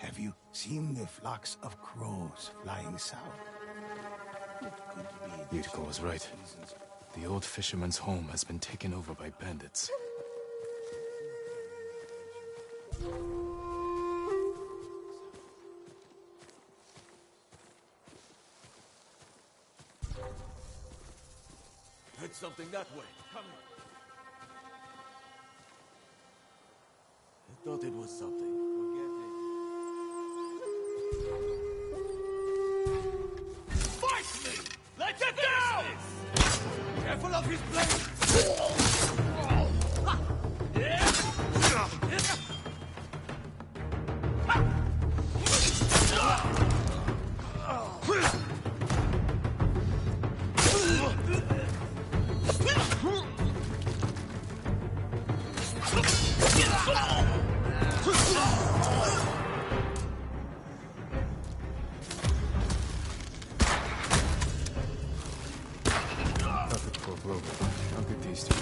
Have you seen the flocks of crows flying south? It could be Yuriko was right. The old fisherman's home has been taken over by bandits. Heard something that way. Come on. I thought it was something. Fight me! Let it down! Careful of his blade! Perfect for a blow. I'll get these to you.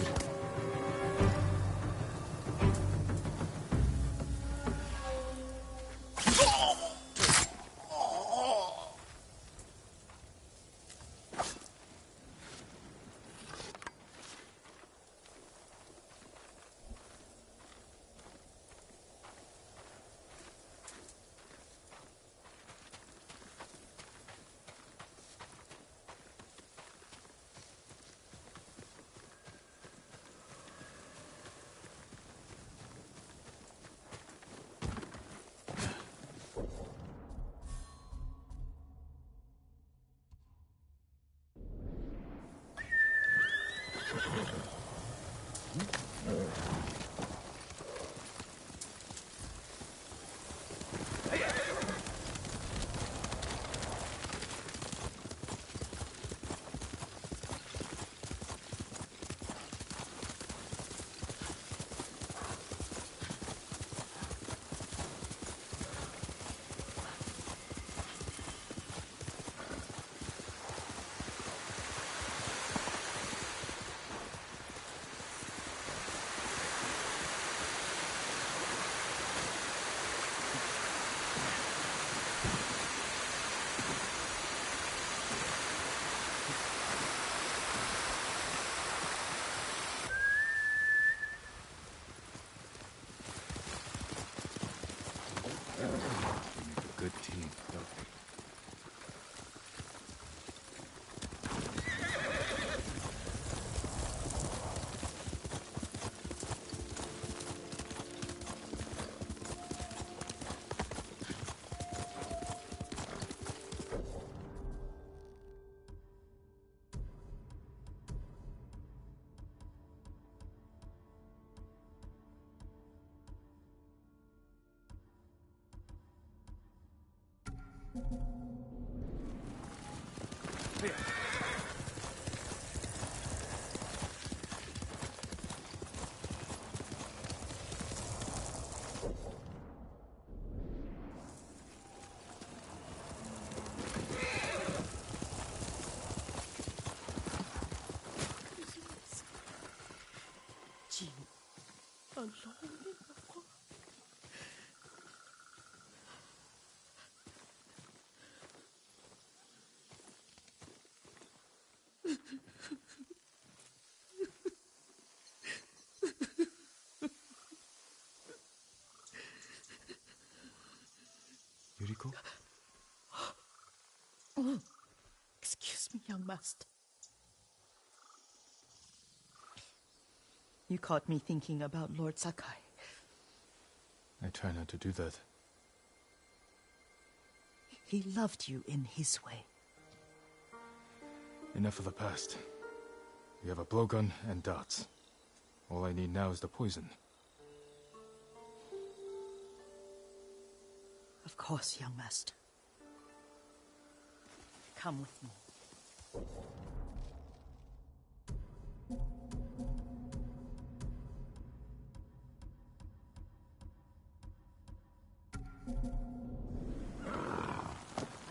We make a good team, don't we? Jin, alone in the forest. Yuriko? Excuse me, young master. You caught me thinking about Lord Sakai. I try not to do that. He loved you in his way. Enough of the past. We have a blowgun and darts. All I need now is the poison. Of course, young master. Come with me.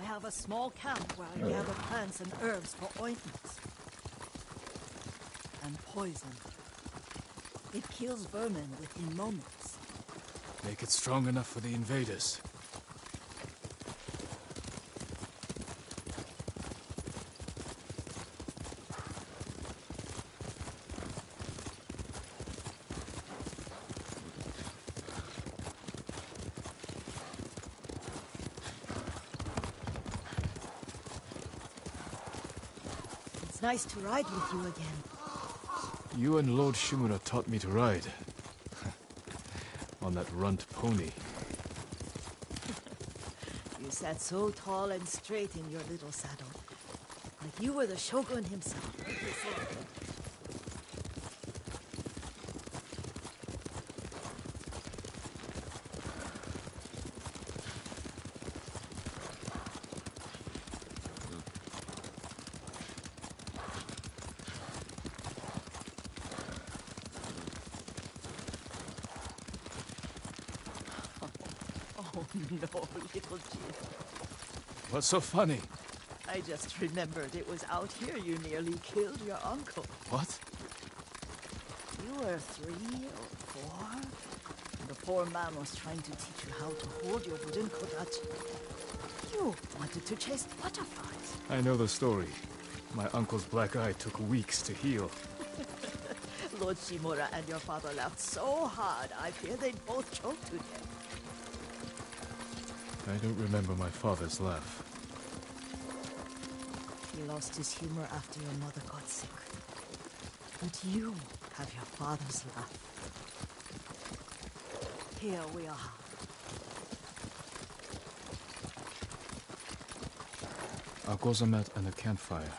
I have a small camp where I gather plants and herbs for ointments. And poison. It kills vermin within moments. Make it strong enough for the invaders. nice to ride with you again. You and Lord Shimura taught me to ride. On that runt pony. You sat so tall and straight in your little saddle. Like you were the shogun himself. Oh no, little Jin. What's so funny? I just remembered it was out here you nearly killed your uncle. What? You were 3 or 4, and the poor man was trying to teach you how to hold your wooden kodachi. You wanted to chase butterflies. I know the story. My uncle's black eye took weeks to heal. Lord Shimura and your father laughed so hard, I fear they'd both choke to death. I don't remember my father's laugh. He lost his humor after your mother got sick. But you have your father's laugh. Here we are. A gozamat and a campfire.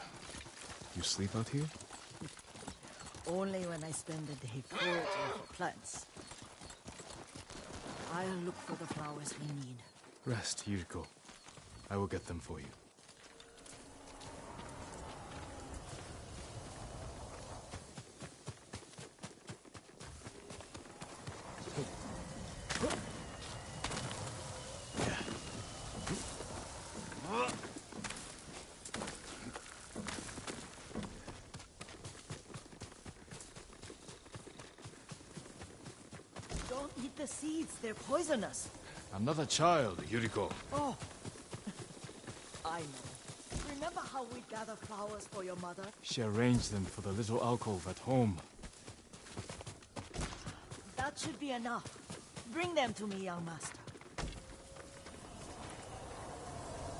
You sleep out here? Only when I spend the day foraging for plants. I'll look for the flowers we need. Rest, Yuriko. I will get them for you. Don't eat the seeds, they're poisonous. I'm not a child, Yuriko. Oh, I know. Remember how we'd gather flowers for your mother? She arranged them for the little alcove at home. That should be enough. Bring them to me, young master.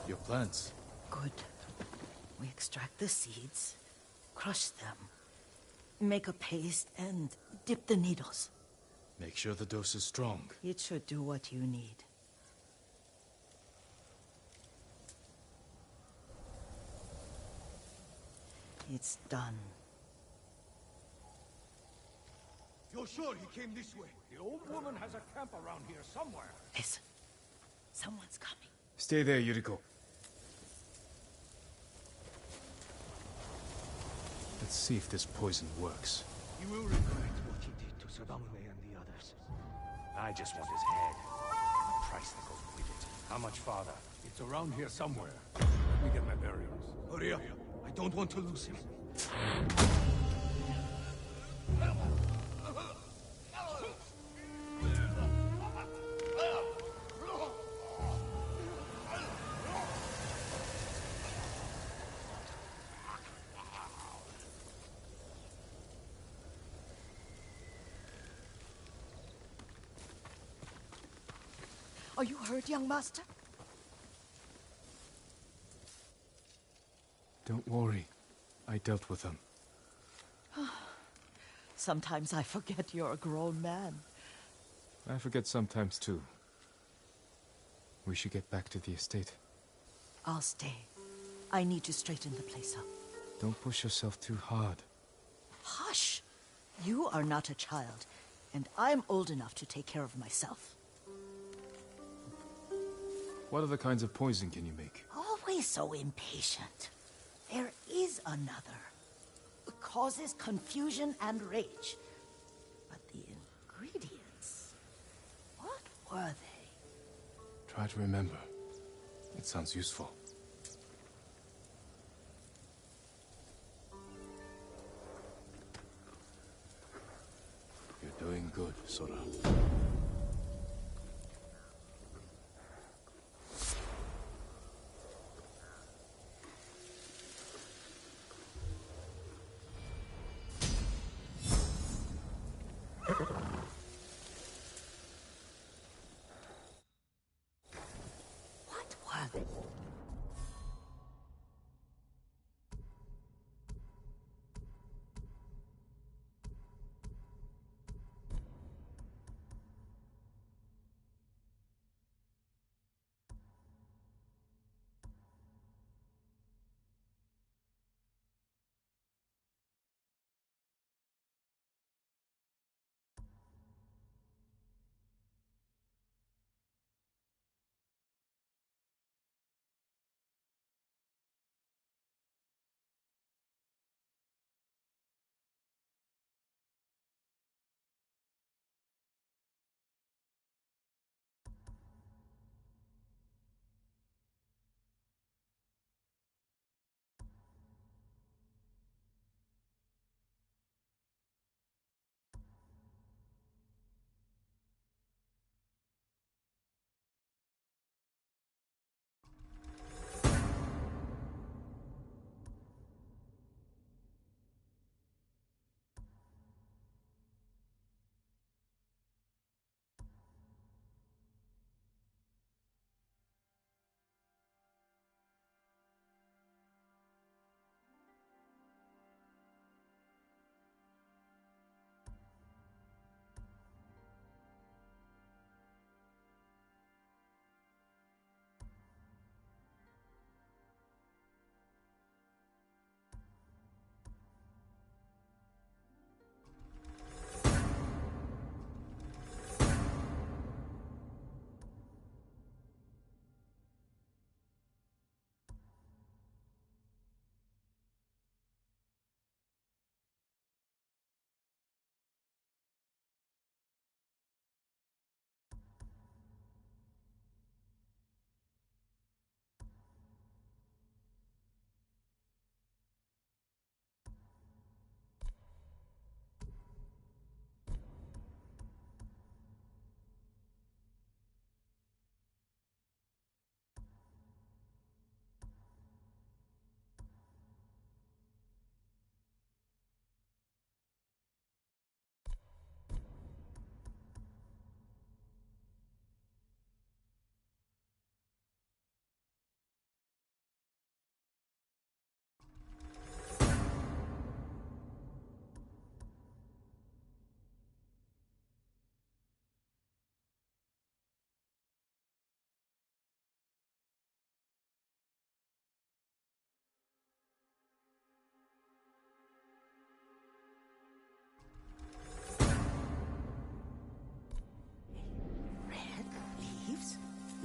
Your plants. Good. We extract the seeds, crush them, make a paste, and dip the needles. Make sure the dose is strong. It should do what you need. It's done. You're sure he came this way? The old woman has a camp around here somewhere. Listen. Someone's coming. Stay there, Yuriko. Let's see if this poison works. You will regret what you did to Sadamune and the others. I just want his head. The price that goes with it. How much farther? It's around here somewhere. Let me get my bearings. Hurry up. I don't want to lose him. Are you hurt, young master? Don't worry. I dealt with them. Sometimes I forget you're a grown man. I forget sometimes too. We should get back to the estate. I'll stay. I need to straighten the place up. Don't push yourself too hard. Hush! You are not a child, and I'm old enough to take care of myself. What other kinds of poison can you make? Always so impatient. There is another. It causes confusion and rage. But the ingredients... what were they? Try to remember. It sounds useful. You're doing good, Sora. What were they?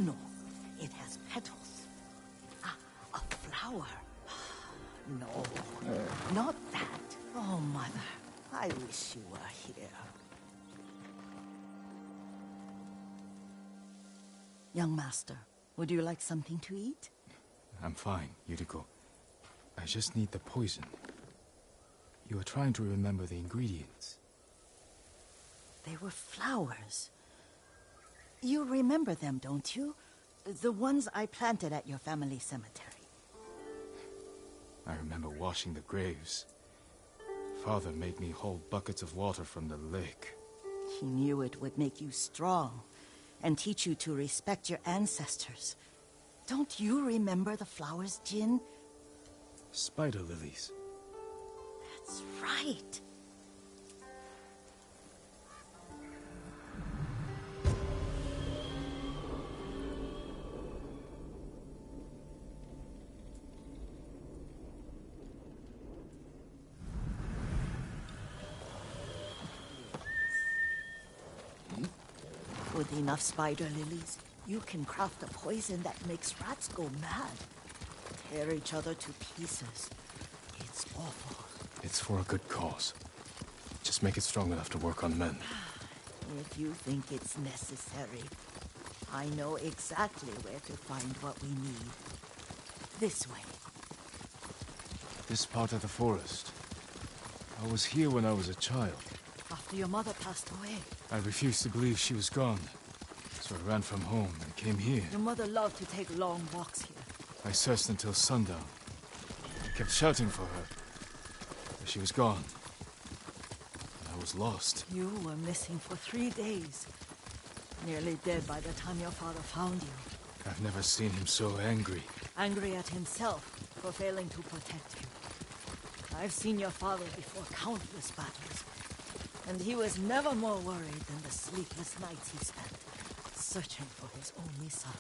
No, it has petals. Ah, a flower. No, not that. Oh, Mother, I wish you were here. Young master, would you like something to eat? I'm fine, Yuriko. I just need the poison. You were trying to remember the ingredients. They were flowers. You remember them, don't you? The ones I planted at your family cemetery. I remember washing the graves. Father made me hold buckets of water from the lake. He knew it would make you strong and teach you to respect your ancestors. Don't you remember the flowers, Jin? Spider lilies. That's right. With enough spider lilies, you can craft a poison that makes rats go mad. Tear each other to pieces. It's awful. It's for a good cause. Just make it strong enough to work on men. If you think it's necessary, I know exactly where to find what we need. This way. This part of the forest. I was here when I was a child. After your mother passed away. I refused to believe she was gone. So I ran from home and came here. Your mother loved to take long walks here. I searched until sundown. I kept shouting for her. But she was gone. And I was lost. You were missing for 3 days. Nearly dead by the time your father found you. I've never seen him so angry. Angry at himself for failing to protect you. I've seen your father before countless battles. And he was never more worried than the sleepless nights he spent searching for his only son.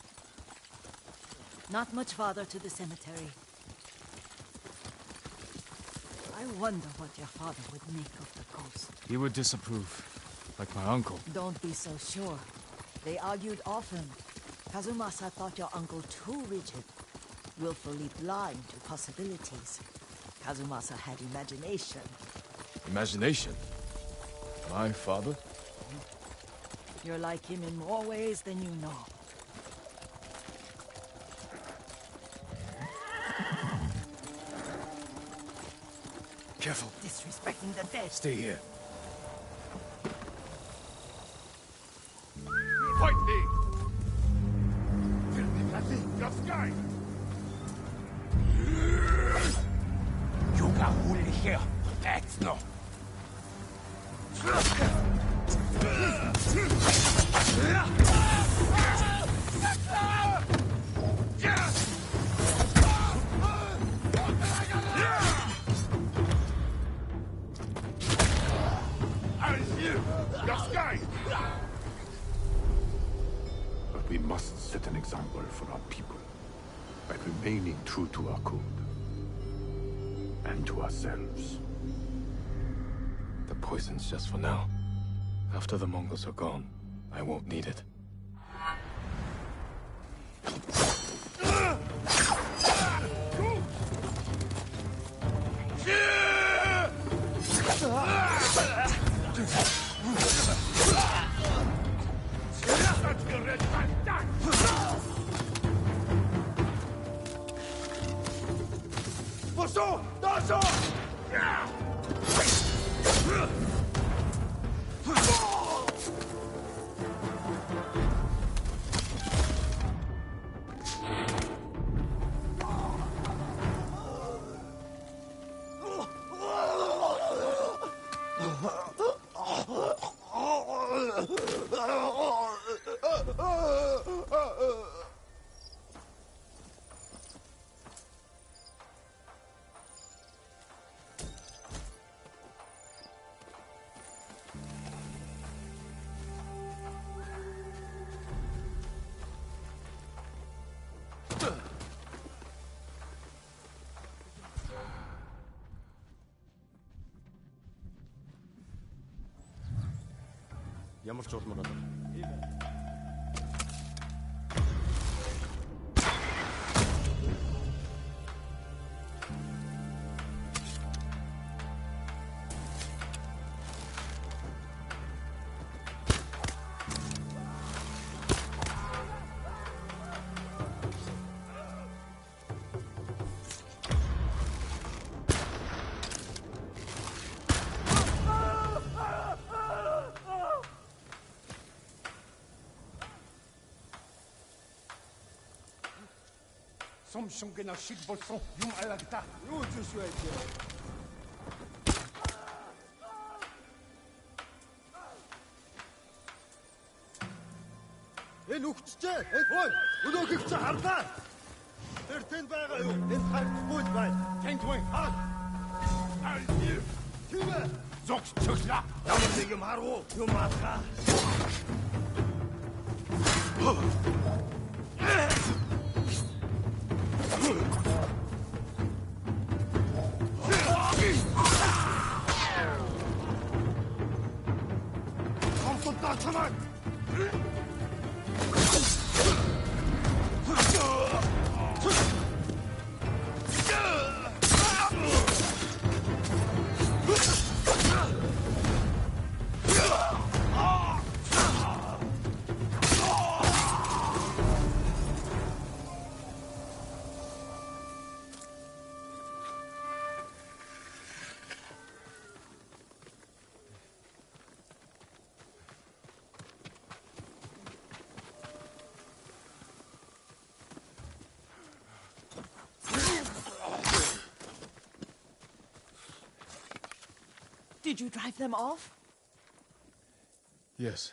Not much farther to the cemetery. I wonder what your father would make of the ghost. He would disapprove, like my uncle. Don't be so sure. They argued often. Kazumasa thought your uncle too rigid, willfully blind to possibilities. Kazumasa had imagination. Imagination? My father? You're like him in more ways than you know. Careful. Disrespecting the dead. Stay here. Fight me! Your sky! Yuga only here. That's no. But we must set an example for our people by remaining true to our code and to ourselves. The poison's just for now. After the Mongols are gone, I won't need it. Ямар ч улмаар байна. 솜숑게나 식벌송 융 알라기다. 요 주셔야지. Энэ үхчихэ. Ой, өнөөхийг чи харлаа. Тэр тэнд байгаа юу? Энд харахгүй л байна. Тэнд вэ? Тэмэ. Зогс чөглөө. Ямар нэг юм харуу? Юм алгаа. Сонсолтоо чамайг. Did you drive them off? Yes.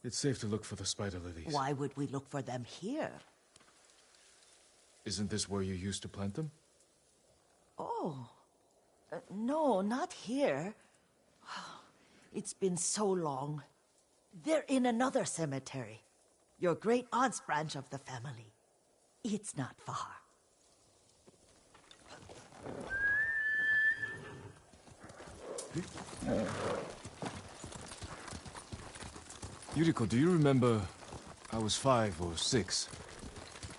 It's safe to look for the spider lilies. Why would we look for them here? Isn't this where you used to plant them? Oh. No, not here. It's been so long. They're in another cemetery. Your great-aunt's branch of the family. It's not far. Yuriko, do you remember... I was 5 or 6.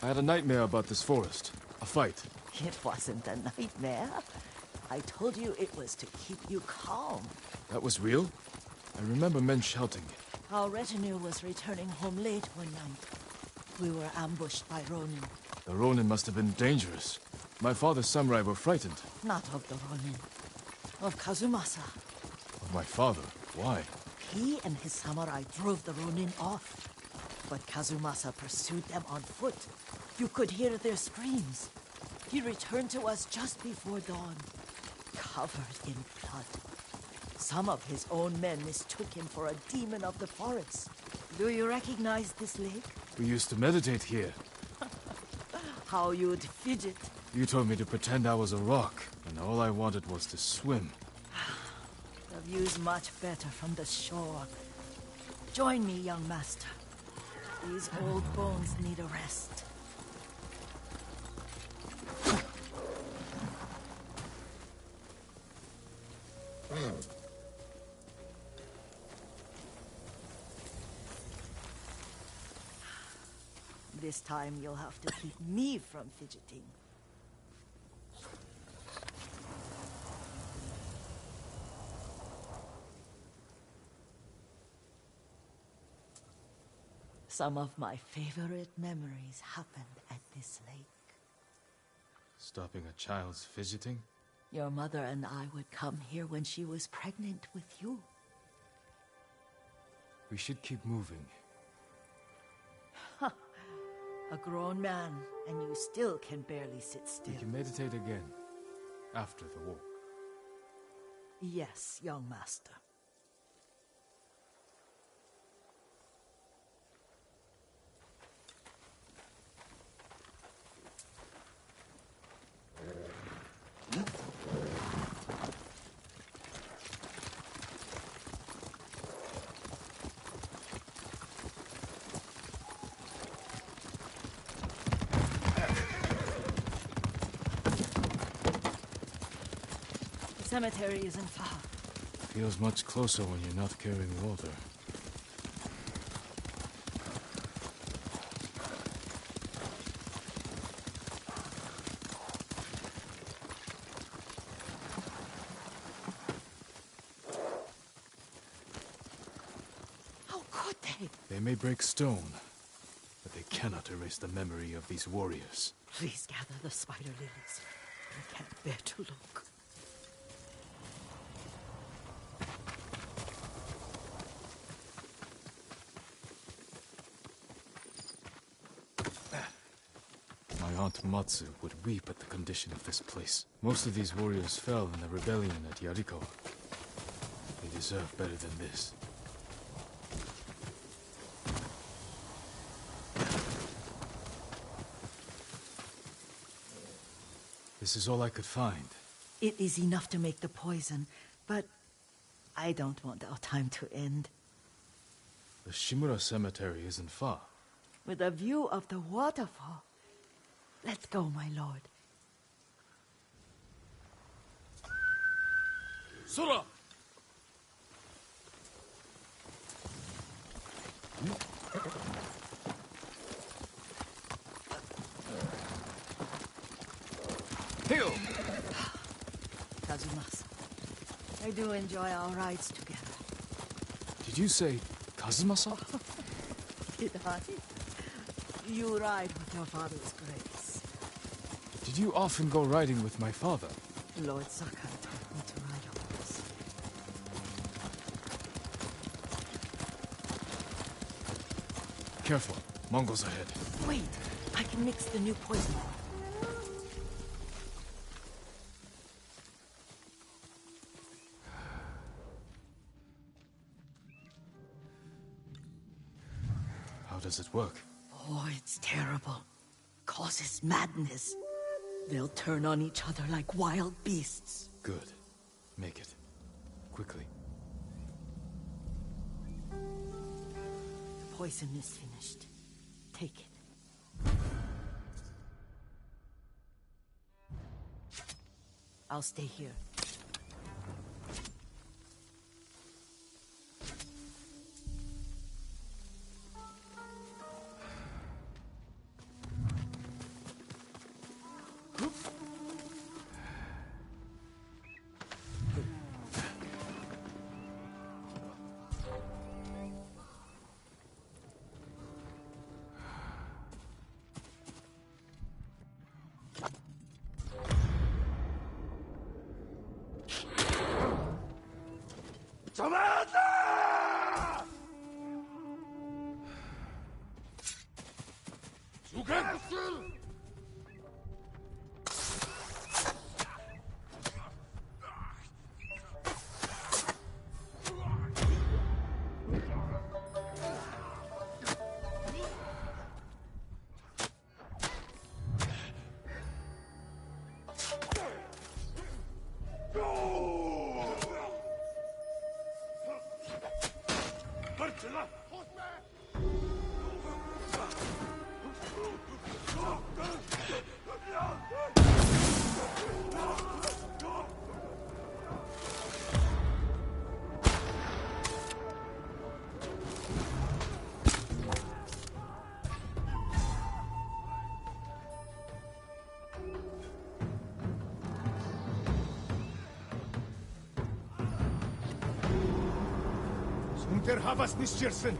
I had a nightmare about this forest. A fight. It wasn't a nightmare. I told you it was to keep you calm. That was real? I remember men shouting. Our retinue was returning home late one night. We were ambushed by Ronin. The Ronin must have been dangerous. My father's samurai were frightened. Not of the Ronin. Of Kazumasa. Of my father? Why? He and his samurai drove the Ronin off. But Kazumasa pursued them on foot. You could hear their screams. He returned to us just before dawn, covered in blood. Some of his own men mistook him for a demon of the forest. Do you recognize this lake? We used to meditate here. How you'd fidget. You told me to pretend I was a rock, and all I wanted was to swim. The view's much better from the shore. Join me, young master. These old bones need a rest. This time you'll have to keep me from fidgeting. Some of my favorite memories happened at this lake. Stopping a child's fidgeting? Your mother and I would come here when she was pregnant with you. We should keep moving. A grown man, and you still can barely sit still. We can meditate again, after the walk. Yes, young master. The cemetery isn't far. Feels much closer when you're not carrying water. How could they? They may break stone, but they cannot erase the memory of these warriors. Please gather the spider lilies. I can't bear to look. My Aunt Matsu would weep at the condition of this place. Most of these warriors fell in the rebellion at Yarikawa. They deserve better than this. This is all I could find. It is enough to make the poison, but I don't want our time to end. The Shimura Cemetery isn't far. With a view of the waterfall. Let's go, my lord. Sora! Hail! Kazumasa, I do enjoy our rides together. Did you say Kazumasa? Did I? You ride with your father's grace. Did you often go riding with my father? Lord Sakai taught me to ride a horse. Careful. Mongols ahead. Wait, I can mix the new poison. How does it work? Oh, it's terrible. Causes madness. They'll turn on each other like wild beasts. Good. Make it. Quickly. The poison is finished. Take it. I'll stay here. Unter havas nischirsen.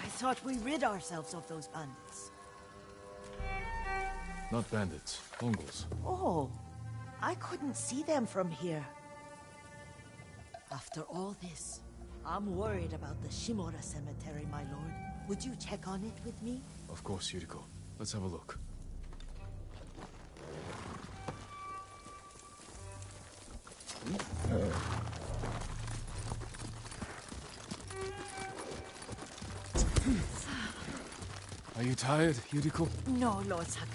I thought we rid ourselves of those bandits. Not bandits. Mongols. Oh, I couldn't see them from here. After all this, I'm worried about the Shimura cemetery, my lord. Would you check on it with me? Of course, Yuriko. Let's have a look. Are you tired, Yuriko? No, Lord Saka.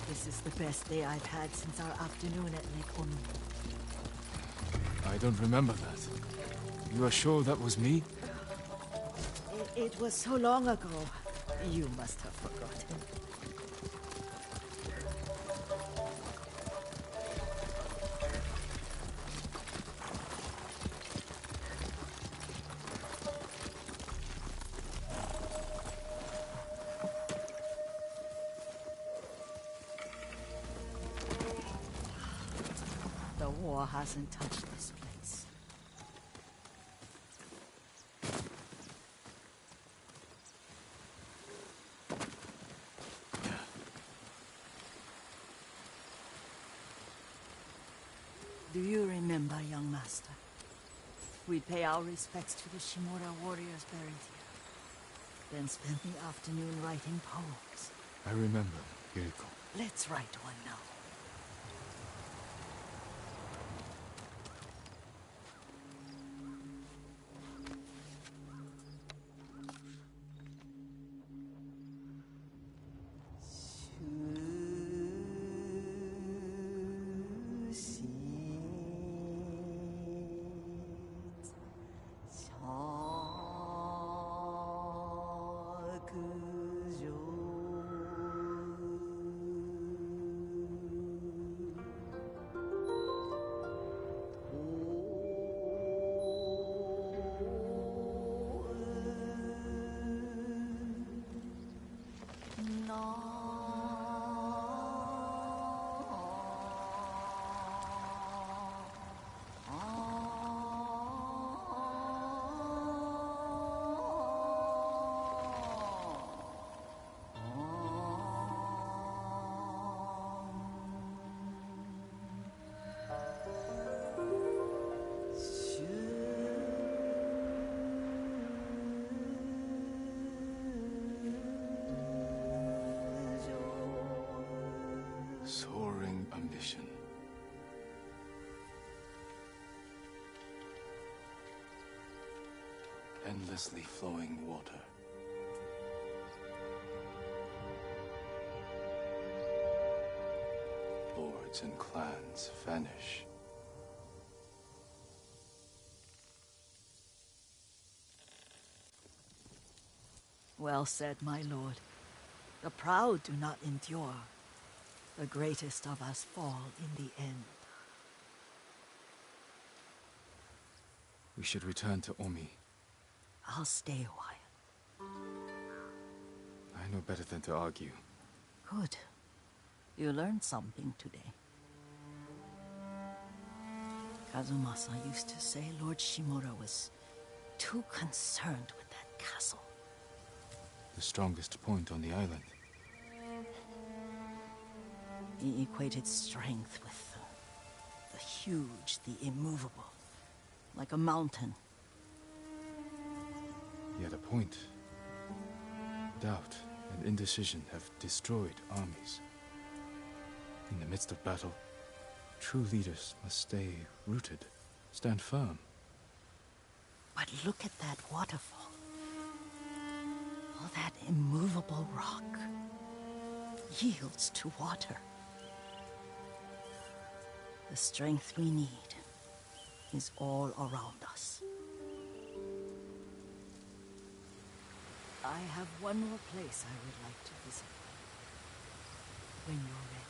This is the best day I've had since our afternoon at Lake Onu. I don't remember that. You are sure that was me? It was so long ago. You must have forgotten. The war hasn't touched this place. Do you remember, young master? We'd pay our respects to the Shimura warriors buried here, then spend the afternoon writing poems. I remember, Yuriko. Let's write one now. Soaring ambition. Endlessly flowing water. Lords and clans vanish. Well said, my lord. The proud do not endure. The greatest of us fall in the end. We should return to Omi. I'll stay a while. I know better than to argue. Good. You learned something today. Kazumasa used to say Lord Shimura was too concerned with that castle. The strongest point on the island. He equated strength with the huge, the immovable, like a mountain. Yet a point. Doubt and indecision have destroyed armies. In the midst of battle, true leaders must stay rooted, stand firm. But look at that waterfall. All that immovable rock yields to water. The strength we need is all around us. I have one more place I would like to visit. When you're ready.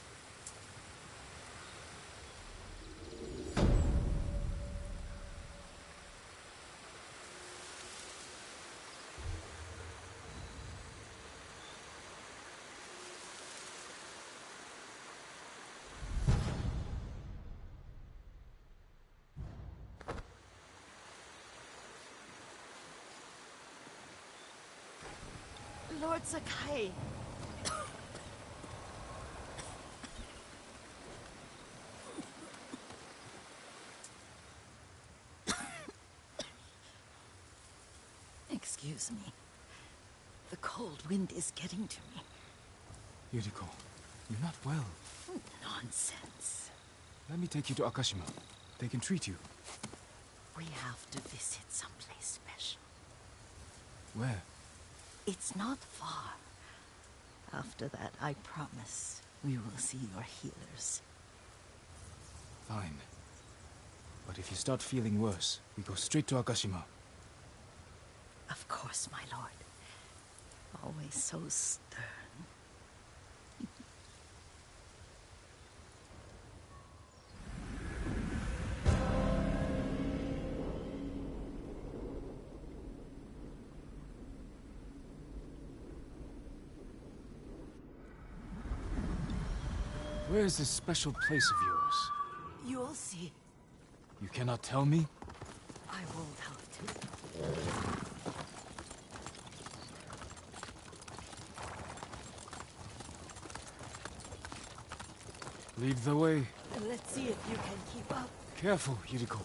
Lord Sakai. Excuse me. The cold wind is getting to me. Yuriko, you're not well. Nonsense. Let me take you to Akashima. They can treat you. We have to visit someplace special. Where? It's not far. After that, I promise, we will see your healers. Fine. But if you start feeling worse, we go straight to Akashima. Of course, my lord. Always so stern. Where is this special place of yours? You'll see. You cannot tell me? I won't have to. Lead the way. Let's see if you can keep up. Careful, Yuriko.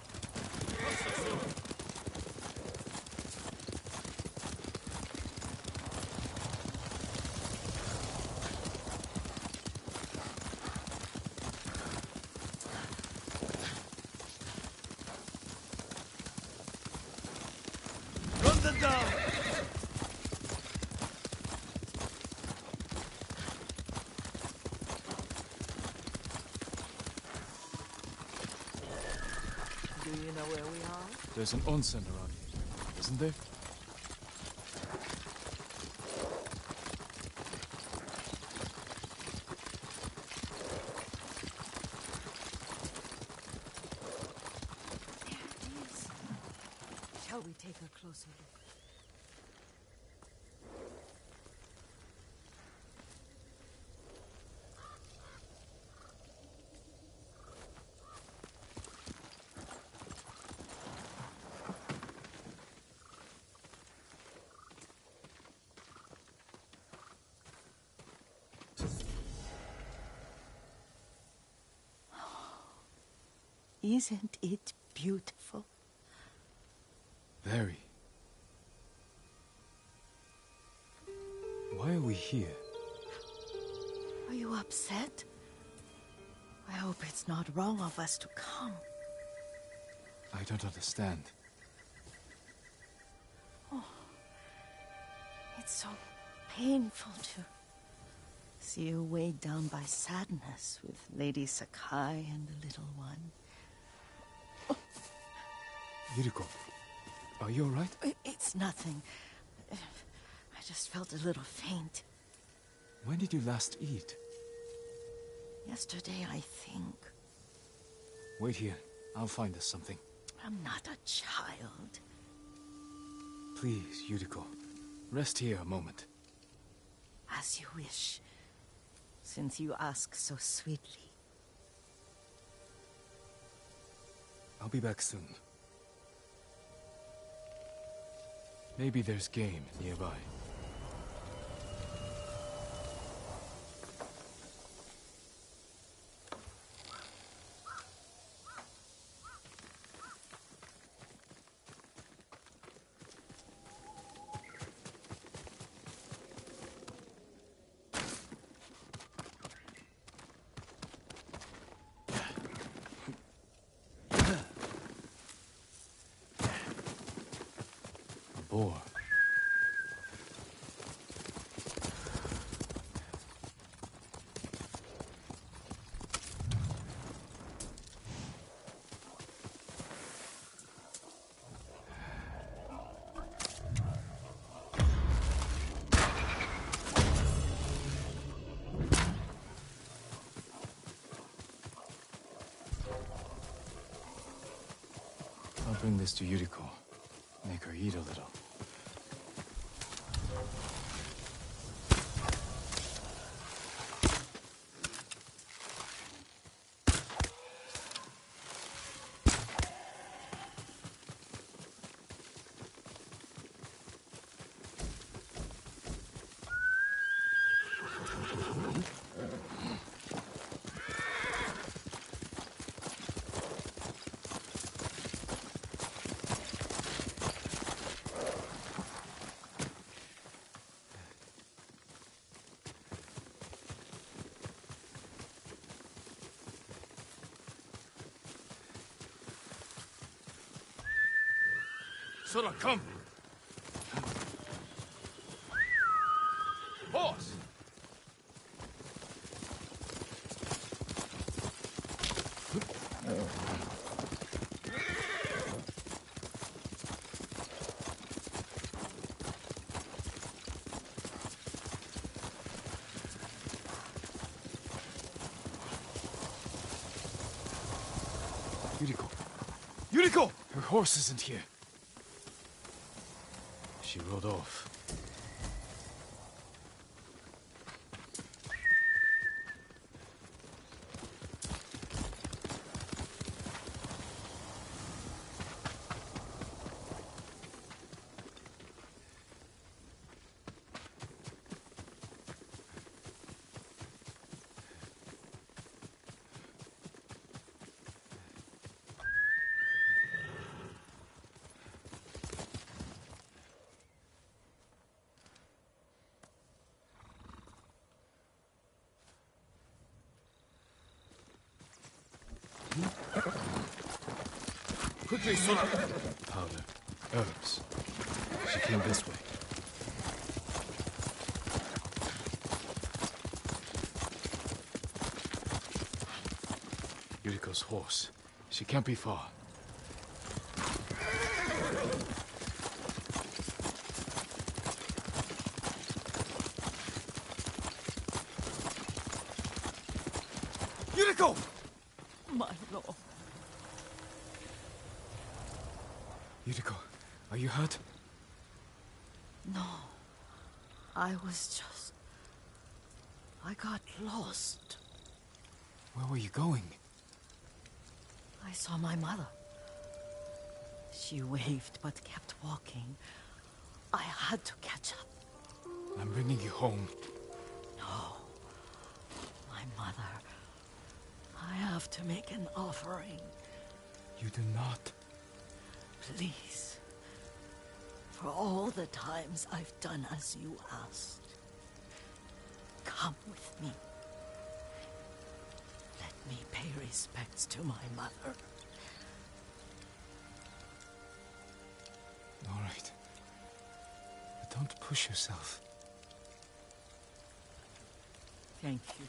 Run them down! Do you know where we are? There's an onsen around here, isn't there? There it is. Shall we take a closer look? Isn't it beautiful? Very. Why are we here? Are you upset? I hope it's not wrong of us to come. I don't understand. It's so painful to see you weighed down by sadness with Lady Sakai and the little one. Yuriko, are you alright? It's nothing. I just felt a little faint. When did you last eat? Yesterday, I think. Wait here. I'll find us something. I'm not a child. Please, Yuriko. Rest here a moment. As you wish, since you ask so sweetly. I'll be back soon. Maybe there's game nearby. A boar. I'll bring this to Yuriko. Make her eat a little. Sora, come! Horse! Yuriko! Yuriko! Her horse isn't here. She rode off. Quickly, Sora! Powder. Herbs. She came this way. Yuriko's horse. She can't be far. Yuriko! My lord. Yuriko, are you hurt? No. I got lost. Where were you going? I saw my mother. She waved but kept walking. I had to catch up. I'm bringing you home. No. My mother. I have to make an offering. You do not. Please. For all the times I've done as you asked. Come with me. Let me pay respects to my mother. All right. But don't push yourself. Thank you.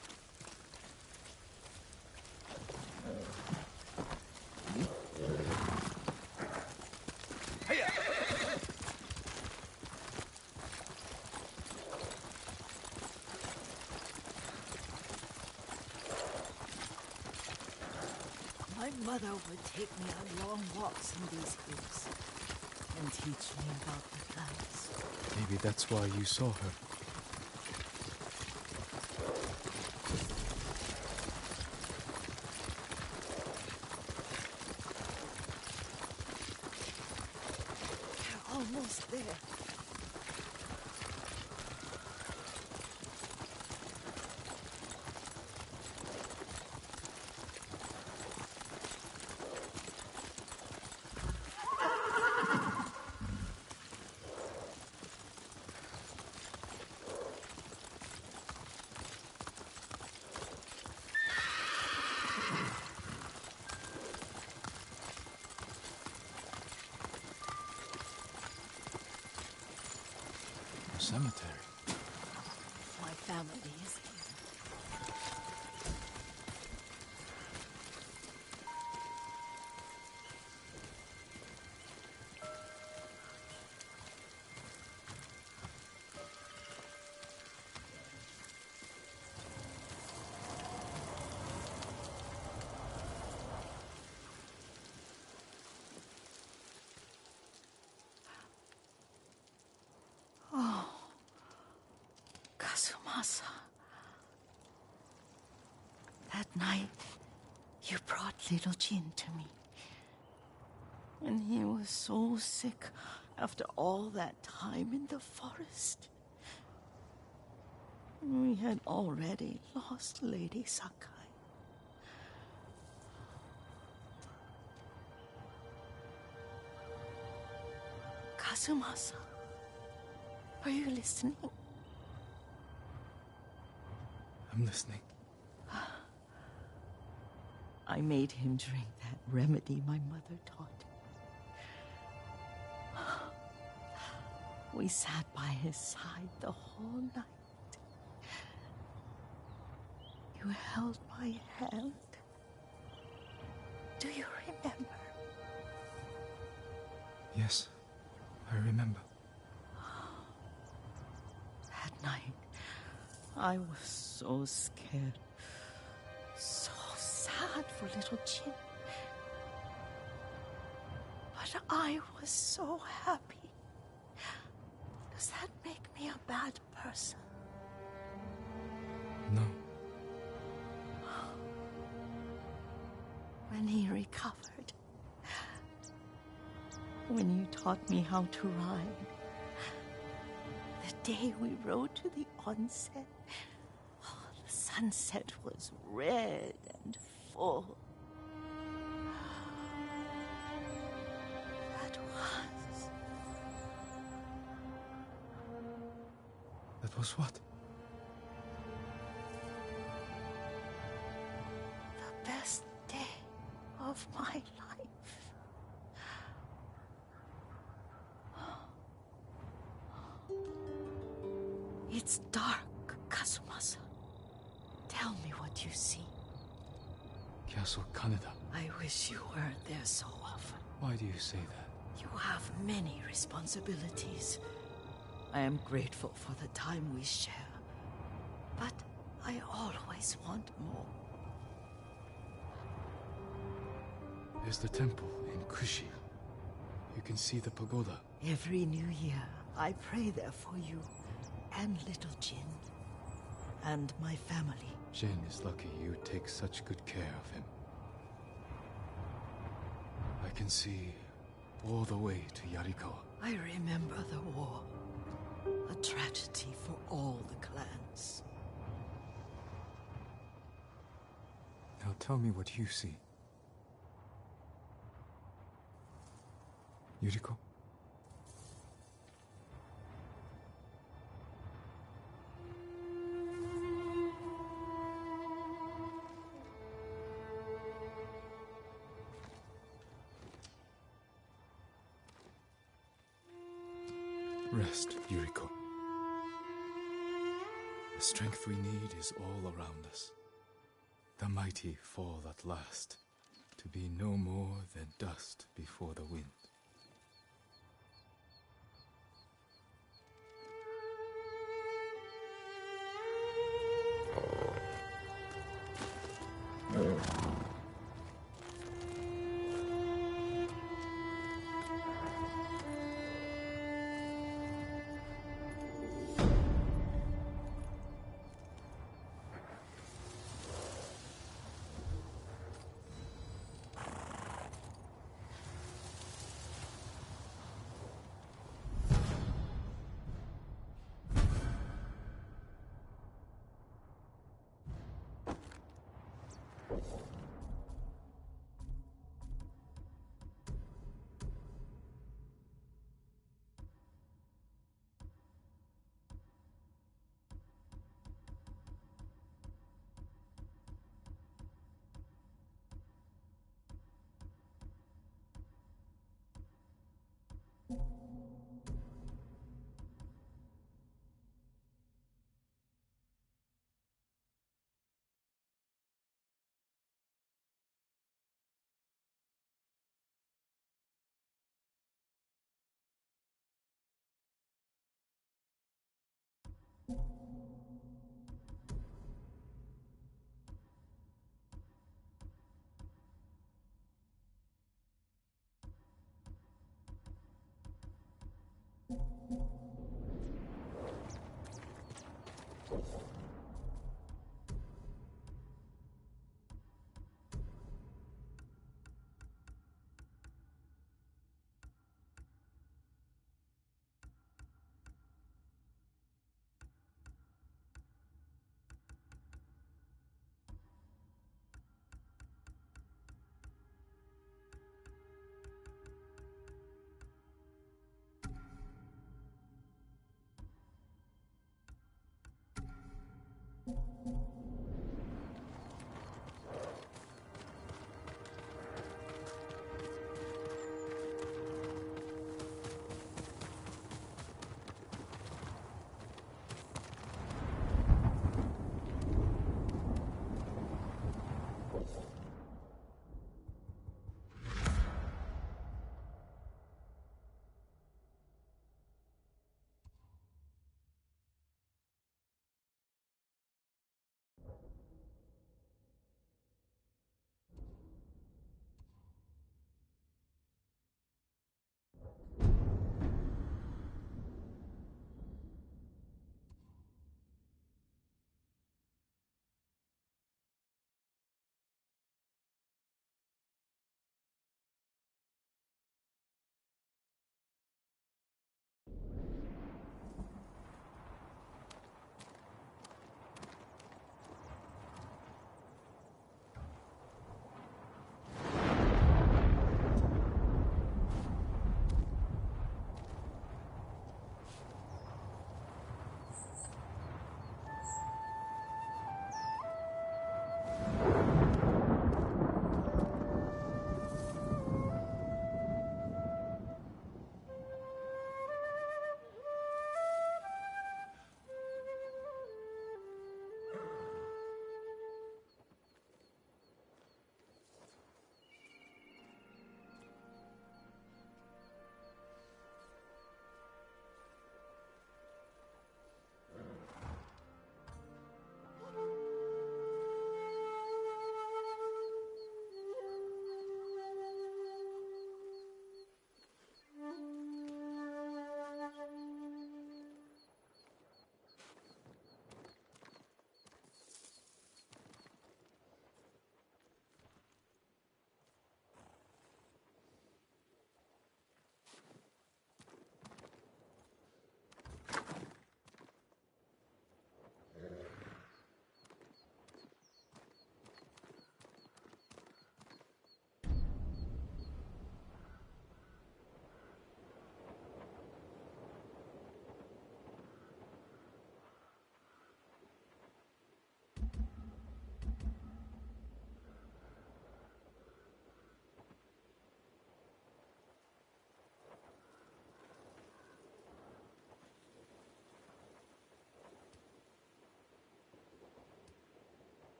My mother would take me on long walks in these hills and teach me about the plants. Maybe that's why you saw her. We're almost there. Cemetery. My family is here. Kazumasa. That night, you brought little Jin to me. And he was so sick after all that time in the forest. We had already lost Lady Sakai. Kazumasa, are you listening? I'm listening. I made him drink that remedy my mother taught him. We sat by his side the whole night. You held my hand. Do you remember? Yes, I remember. That night, I was so scared. So sad for little Jin. But I was so happy. Does that make me a bad person? No. When he recovered, when you taught me how to ride, the day we rode to the onsen, the sunset was red and full. That was what? The best day of my life. It's dark, Kazumasa. Tell me what you see. Castle Kaneda. I wish you weren't there so often. Why do you say that? You have many responsibilities. I am grateful for the time we share, but I always want more. There's the temple in Kushi. You can see the pagoda. Every new year, I pray there for you, and little Jin, and my family. Jin is lucky you take such good care of him. I can see all the way to Yarikawa. I remember the war. A tragedy for all the clans. Now tell me what you see. Yuriko? Rest, Yuriko. The strength we need is all around us. The mighty fall at last, to be no more than dust before the wind.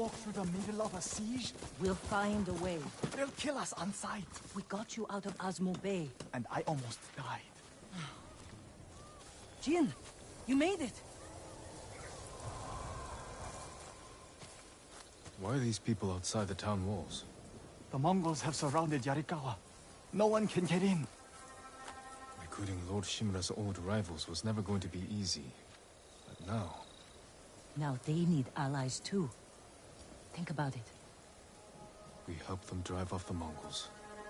walk through the middle of a siege? We'll find a way. They'll kill us on sight. We got you out of Asmo Bay. And I almost died. Jin, you made it. Why are these people outside the town walls? The Mongols have surrounded Yarikawa. No one can get in. Recruiting Lord Shimura's old rivals was never going to be easy. But now... Now they need allies too. Think about it. we help them drive off the Mongols,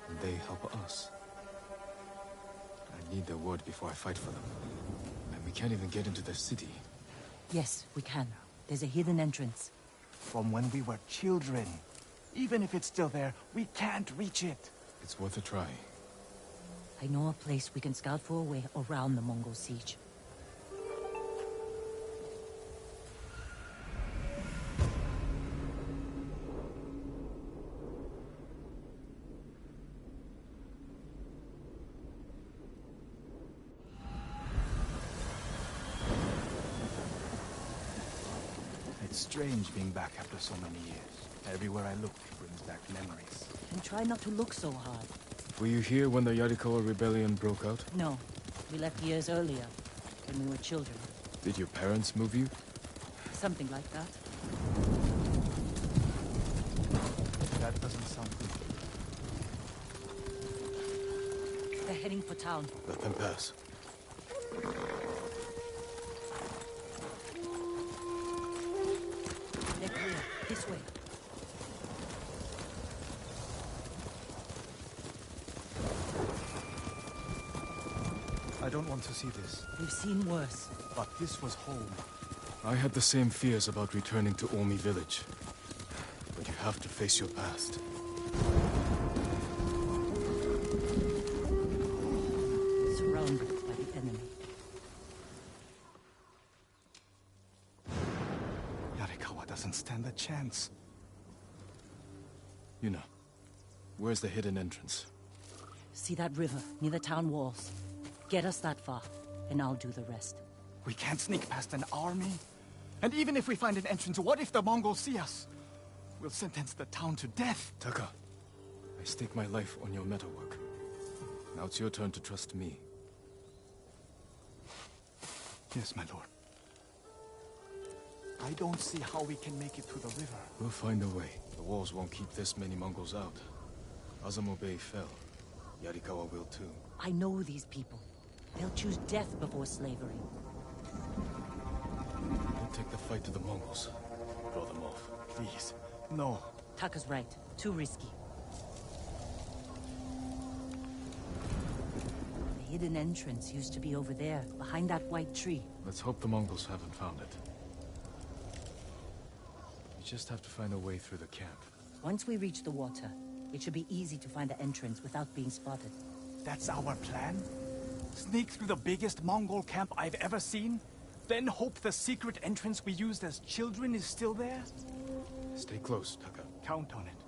and they help us. I need their word before I fight for them. And we can't even get into the city. Yes, we can. There's a hidden entrance. From when we were children. Even if it's still there, we can't reach it. It's worth a try. I know a place we can scout for a way around the Mongol siege. It's strange being back after so many years. Everywhere I look brings back memories. And try not to look so hard. Were you here when the Yarikawa rebellion broke out? No, we left years earlier, when we were children. Did your parents move you? Something like that. That doesn't sound good. They're heading for town. Let them pass. They're clear. This way. I don't want to see this. We've seen worse. But this was home. I had the same fears about returning to Omi village. But you have to face your past. Surrounded by the enemy. Yarikawa doesn't stand a chance. Yuna, where's the hidden entrance? See that river near the town walls? Get us that far, and I'll do the rest. We can't sneak past an army. And even if we find an entrance, what if the Mongols see us? We'll sentence the town to death. Taka, I stake my life on your metalwork. Now it's your turn to trust me. Yes, my lord. I don't see how we can make it to the river. We'll find a way. The walls won't keep this many Mongols out. Azamo Bay fell. Yarikawa will too. I know these people. They'll choose death before slavery. Don't take the fight to the Mongols. Draw them off. Please, no. Taka's right. Too risky. The hidden entrance used to be over there, behind that white tree. Let's hope the Mongols haven't found it. We just have to find a way through the camp. Once we reach the water, it should be easy to find the entrance without being spotted. That's our plan? Sneak through the biggest Mongol camp I've ever seen? Then hope the secret entrance we used as children is still there? Stay close, Taka. Count on it.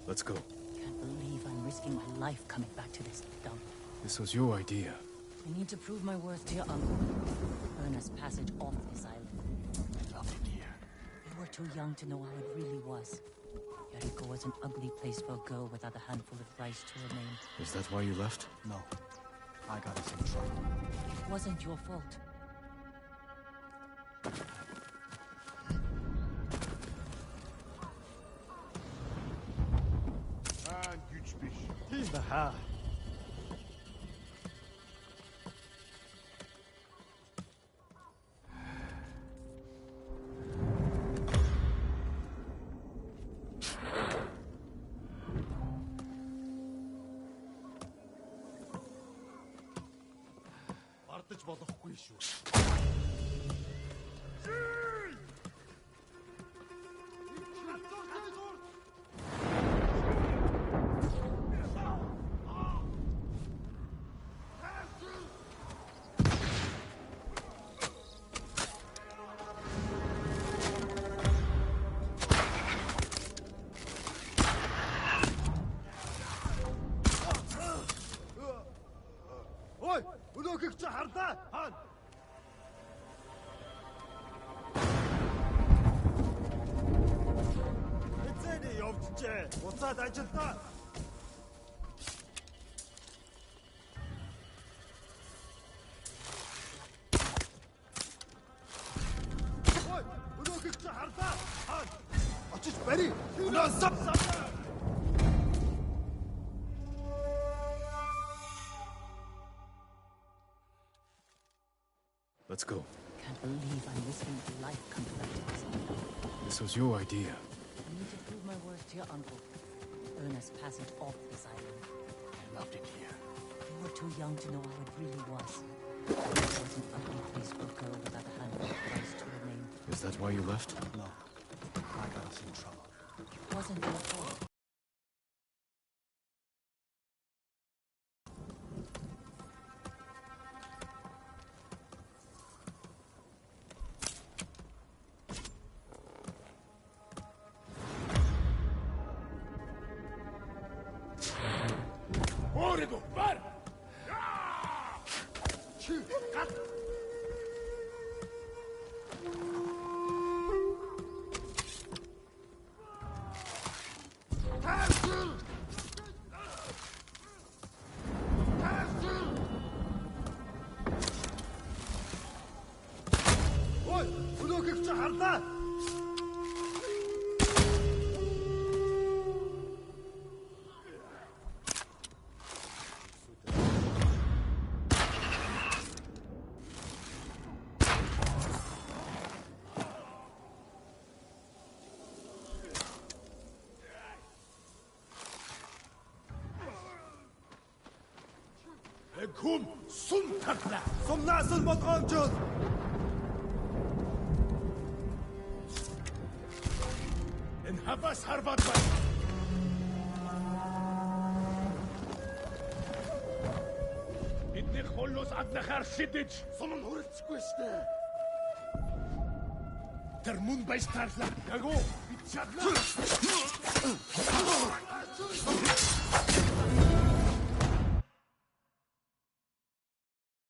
Let's go. Can't believe I'm risking my life coming back to this dump. This was your idea. I need to prove my worth to your uncle. Earn us passage off this island. I love it here. We were too young to know how it really was. Yariko was an ugly place for a girl without a handful of rice to her name. Is that why you left? No. I got us in trouble. It wasn't your fault. He's the ha. Ардаж болохгүй шүү. Ой, өнөөхийг чи харлаа. Хаана? Яваад ажилдаа. Ой, өнөөхийг чи харлаа. Хаан. Очиж барь. Өнөө сав. Let's go. Can't believe I'm listening to life come to that. This was your idea. I need to prove my worth to your uncle. Earn us passage off this island. I loved it here. You were too young to know how it really was. It was an ugly place for a girl without a hand or place to her name. Is that why you left? No. I got us in trouble. It wasn't your fault. Origo, var! Ой, өнөөхийг чи харлаа. Kum, sum takla! Сумнаас л болгоомжууд. En havas harvad ba? Бидний холоос аднахаар шидэж сум хүрэлцэхгүй штэ. Тэр мөн байж таарлаа. Ягу, бид чадлаа.